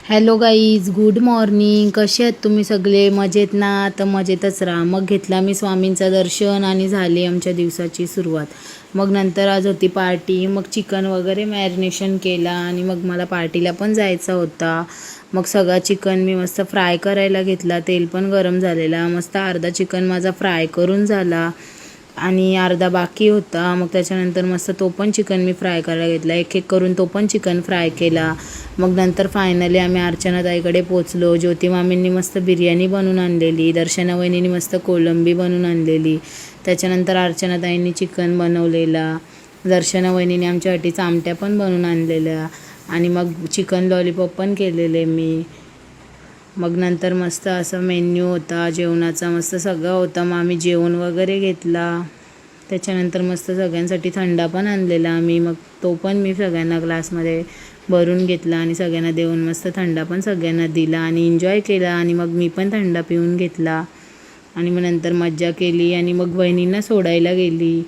Hello guys, good morning. कसे आहेत तुम्ही सगळे? मजेत ना? तर मजेतच राहा. मग घेतला मी स्वामींचं दर्शन आणि झाली आमच्या दिवसाची सुरुवात. मग नंतर आज होती पार्टी. मग चिकन वगैरे मॅरिनेशन केला आणि मग मला पार्टीला पण जायचा होता. मग सगळा चिकन मी मस्त फ्राय करायला घेतला. तेल पण गरम झालेला. मस्त अर्धा चिकन माझा फ्राय करून झाला आणि अर्धा बाकी होता. मग त्याच्यानंतर मस्त तो पण चिकन मी फ्राय करायला घेतला. एक एक करून तो पण चिकन फ्राय केला. मग नंतर फायनली आम्ही अर्चनाताईकडे पोचलो. ज्योती मामींनी मस्त बिर्याणी बनवून आणलेली, दर्शना वहिनींनी मस्त कोलंबी बनवून आणलेली. त्याच्यानंतर अर्चनाताईंनी चिकन बनवलेला, दर्शना वहिनीने आमच्यासाठी आमट्या पण बनवून आणलेल्या आणि मग चिकन लॉलीपॉप पण केलेले मी. मग नंतर मस्त असं मेन्यू होता जेवणाचा, मस्त सगळं होता. मग आम्ही जेवण वगैरे घेतला. त्याच्यानंतर मस्त सगळ्यांसाठी थंडा पण आणलेला आम्ही. मग तो पण मी सगळ्यांना ग्लासमध्ये भरून घेतला आणि सगळ्यांना देऊन मस्त थंडा पण सगळ्यांना दिला आणि एन्जॉय केला. आणि मग मी पण थंडा पिऊन घेतला आणि मग नंतर मज्जा केली आणि मग वहिनींना सोडायला गेली.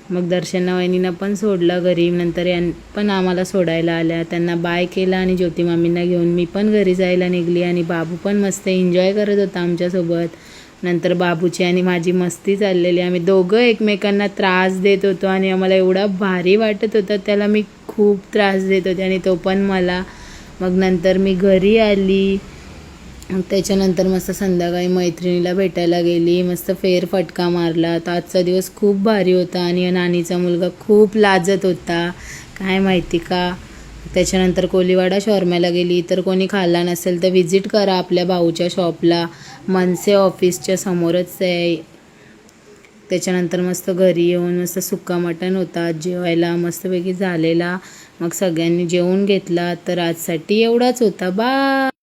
मग दर्शना वहिनींना पण सोडला घरी. नंतर पण आम्हाला सोडायला आल्या, त्यांना बाय केला आणि ज्योती मामींना घेऊन मी पण घरी जायला निघली. आणि बाबू पण मस्त एन्जॉय करत होता आमच्यासोबत. नंतर बाबूची आणि माझी मस्ती चाललेली. आम्ही दोघं एकमेकांना त्रास देत होतो आणि आम्हाला एवढा भारी वाटत होता. त्याला मी खूप त्रास देत होते आणि तो पण मला. मग नंतर मी घरी आली. त्याच्यानंतर मस्त संध्याकाळी मैत्रिणीला भेटायला गेली, मस्त फेरफटका मारला. तर आजचा दिवस खूप भारी होता आणि नानीचा मुलगा खूप लाजत होता, काय माहिती का. त्याच्यानंतर कोलीवाडा शॉर्म्याला गेली. तर कोणी खाल्ला नसेल तर विजिट करा आपल्या भाऊच्या शॉपला, मनसे ऑफिसच्या समोरच आहे. त्याच्यानंतर मस्त घरी येऊन मस्त सुक्का मटण होता जेवायला, मस्तपैकी झालेला. मग सगळ्यांनी जेवून घेतला. तर आजसाठी एवढाच होता. बाय.